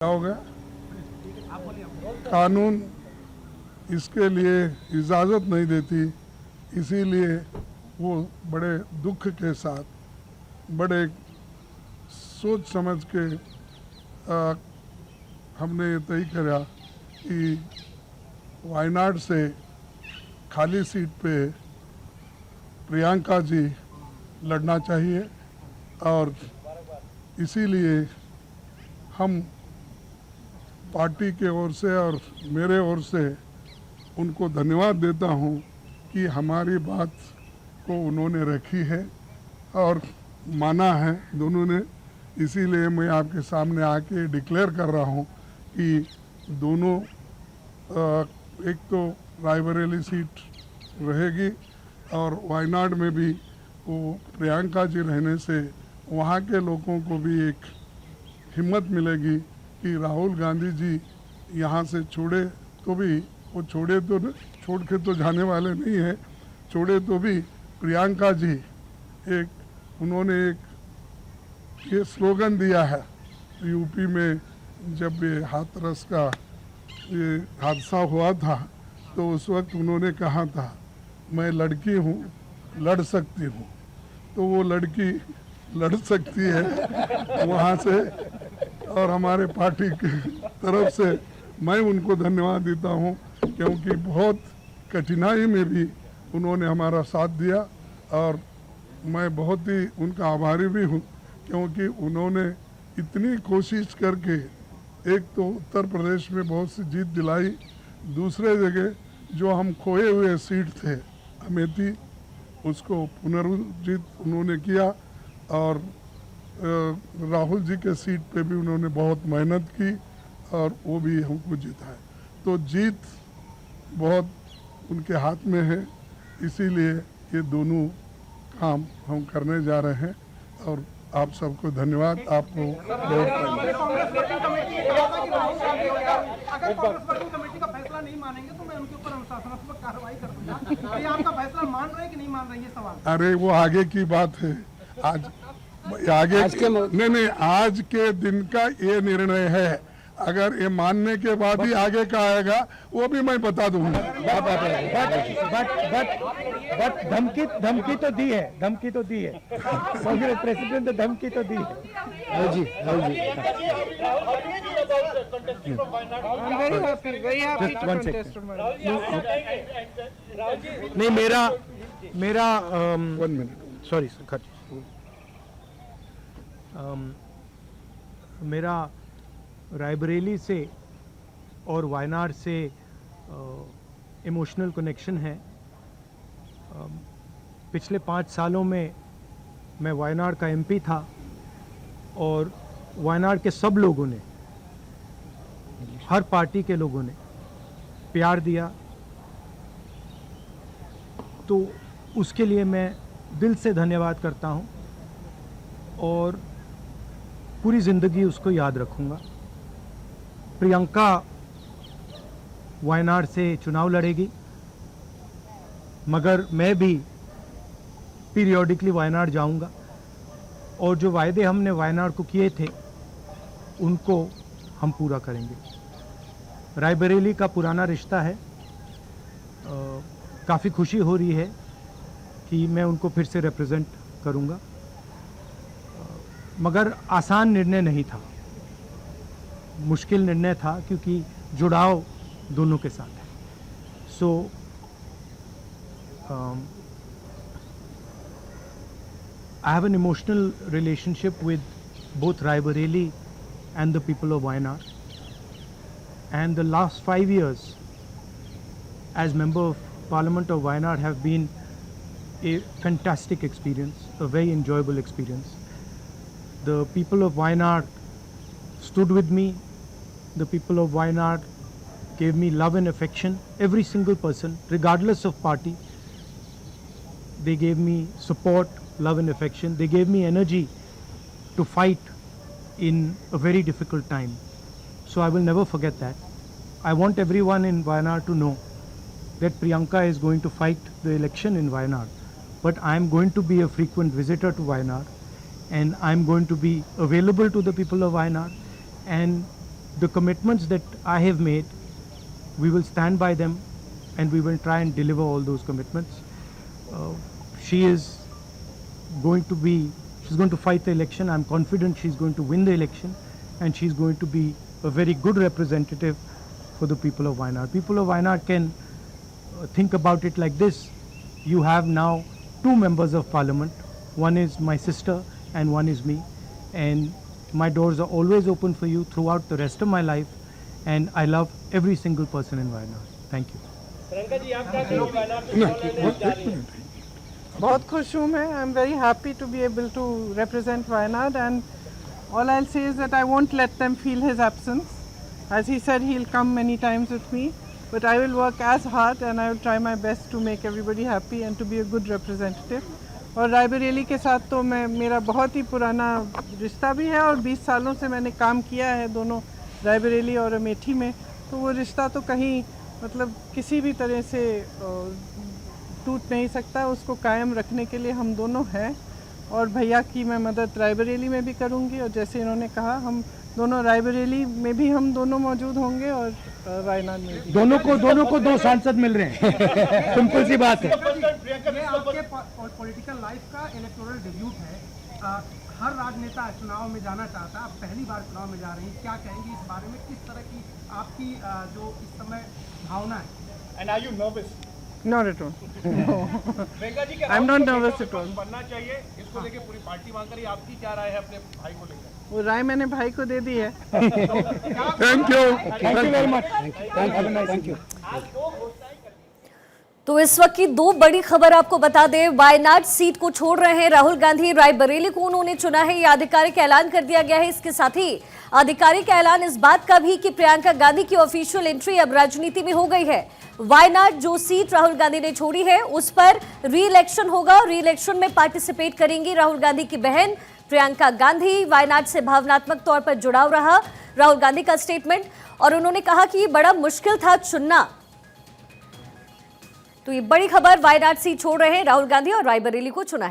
क्या हो गया? कानून इसके लिए इजाज़त नहीं देती, इसीलिए वो बड़े दुख के साथ, बड़े सोच समझ के हमने ये तय करा कि वायनाड से खाली सीट पे प्रियंका जी लड़ना चाहिए और इसीलिए हम पार्टी के ओर से और मेरे ओर से उनको धन्यवाद देता हूं कि हमारी बात को उन्होंने रखी है और माना है दोनों ने। इसीलिए मैं आपके सामने आके डिक्लेयर कर रहा हूं कि दोनों एक तो रायबरेली सीट रहेगी और वायनाड में भी वो प्रियंका जी रहने से वहाँ के लोगों को भी एक हिम्मत मिलेगी कि राहुल गांधी जी यहाँ से छोड़े तो भी वो छोड़ के तो जाने वाले नहीं है, छोड़े तो भी प्रियंका जी उन्होंने एक ये स्लोगन दिया है यूपी में जब ये हाथरस का ये हादसा हुआ था तो उस वक्त उन्होंने कहा था मैं लड़की हूँ, लड़ सकती हूँ। तो वो लड़की लड़ सकती है वहाँ से और हमारे पार्टी की तरफ से मैं उनको धन्यवाद देता हूँ क्योंकि बहुत कठिनाई में भी उन्होंने हमारा साथ दिया और मैं बहुत ही उनका आभारी भी हूँ क्योंकि उन्होंने इतनी कोशिश करके एक तो उत्तर प्रदेश में बहुत सी जीत दिलाई, दूसरे जगह जो हम खोए हुए सीट थे अमेठी उसको पुनर्जीत उन्होंने किया और राहुल जी के सीट पे भी उन्होंने बहुत मेहनत की और वो भी हमको जिताए। तो जीत बहुत उनके हाथ में है, इसीलिए ये दोनों काम हम करने जा रहे हैं और आप सबको धन्यवाद। आपको बहुत अगर कांग्रेस वर्किंग कमेटी का फैसला नहीं मानेंगे तो मैं उनके ऊपर अनुशासनात्मक कार्रवाई कर दूंगा। ये आपका फैसला मान रहे हैं कि नहीं मान रहे हैं, ये सवाल। अरे वो आगे की बात है, नहीं आज के दिन का ये निर्णय है। अगर ये मानने के बाद ही आगे का आएगा वो भी मैं बता दूंगा। बट धमकी तो दी है, प्रेसिडेंट ने धमकी तो दी है। जी नहीं मेरा 1 मिनट सॉरी सर मेरा रायबरेली से और वायनाड से इमोशनल कनेक्शन है। पिछले 5 सालों में मैं वायनाड का एमपी था और वायनाड के सब लोगों ने, हर पार्टी के लोगों ने प्यार दिया, तो उसके लिए मैं दिल से धन्यवाद करता हूं और पूरी ज़िंदगी उसको याद रखूंगा। प्रियंका वायनाड से चुनाव लड़ेगी, मगर मैं भी पीरियोडिकली वायनाड जाऊंगा और जो वायदे हमने वायनाड को किए थे उनको हम पूरा करेंगे। रायबरेली का पुराना रिश्ता है, काफ़ी खुशी हो रही है कि मैं उनको फिर से रिप्रेजेंट करूंगा, मगर आसान निर्णय नहीं था, मुश्किल निर्णय था क्योंकि जुड़ाव दोनों के साथ है। सो I have an emotional relationship with both Raebareli and the people of Wayanad, and the last 5 years as member of Parliament of Wayanad have been a fantastic experience, a very enjoyable experience. The people of Wayanad stood with me. The people of Wayanad gave me love and affection. Every single person, regardless of party, they gave me support, love and affection. They gave me energy to fight in a very difficult time. So I will never forget that. I want everyone in Wayanad to know that Priyanka is going to fight the election in Wayanad, but I am going to be a frequent visitor to Wayanad, and I am going to be available to the people of Wayanad, and the commitments that I have made, we will stand by them and we will try and deliver all those commitments. She is going to fight the election. I'm confident she's going to win the election, and she's going to be a very good representative for the people of Wayanad. People of Wayanad can think about it like this. You have now 2 members of parliament. One is my sister and one is me. And my doors are always open for you throughout the rest of my life. And I love every single person in Wayanad. Thank you. Priyanka ji आप क्या कहेंगी वायनाड में चुनाव लड़ने जा रही हैं? बहुत खुश हूँ मैं. I am very happy to be able to represent Wayanad, and all I'll say is that I won't let them feel his absence. As he said, he'll come many times with me, but I will work as hard and I will try my best to make everybody happy and to be a good representative. और रायबरेली के साथ तो मेरा बहुत ही पुराना रिश्ता भी है और 20 सालों से मैंने काम किया है दोनों रायबरेली और अमेठी में, तो वो रिश्ता तो कहीं मतलब किसी भी तरह से टूट नहीं सकता. उसको कायम रखने के लिए हम दोनों हैं और भैया की मैं मदद रायबरेली में भी करूंगी, और जैसे इन्होंने कहा हम दोनों रायबरेली में भी हम दोनों मौजूद होंगे और वायनाड में भी. दोनों को 2 सांसद मिल रहे हैं. सिंपल सी बात है. ये आपके पॉलिटिकल लाइफ का इलेक्टोरल डेब्यूट है. हर राजनेता चुनाव में जाना चाहता है, आप पहली बार चुनाव में जा रही हैं, क्या कहेंगी इस बारे में? किस तरह की आपकी जो इस समय भावना है? And are you nervous? Not at all. Priyanka ji I'm not nervous at all. बनना चाहिए इसको लेके पूरी पार्टी मांग रही है. आपकी क्या राय है अपने भाई को लेकर? वो राय मैंने भाई को दे दी है. Thank you very much. Thank you. तो इस वक्त की 2 बड़ी खबर आपको बता दें. वायनाड सीट को छोड़ रहे हैं राहुल गांधी. रायबरेली को उन्होंने चुना है, ये आधिकारिक ऐलान कर दिया गया है. इसके साथ ही आधिकारिक ऐलान इस बात का भी कि प्रियंका गांधी की ऑफिशियल एंट्री अब राजनीति में हो गई है. वायनाड जो सीट राहुल गांधी ने छोड़ी है उस पर री इलेक्शन होगा. री इलेक्शन में पार्टिसिपेट करेंगी राहुल गांधी की बहन प्रियंका गांधी. वायनाड से भावनात्मक तौर पर जुड़ाव रहा राहुल गांधी का स्टेटमेंट, और उन्होंने कहा कि ये बड़ा मुश्किल था चुनना. तो ये बड़ी खबर, वायनाड सीट छोड़ रहे हैं राहुल गांधी और रायबरेली को चुना है.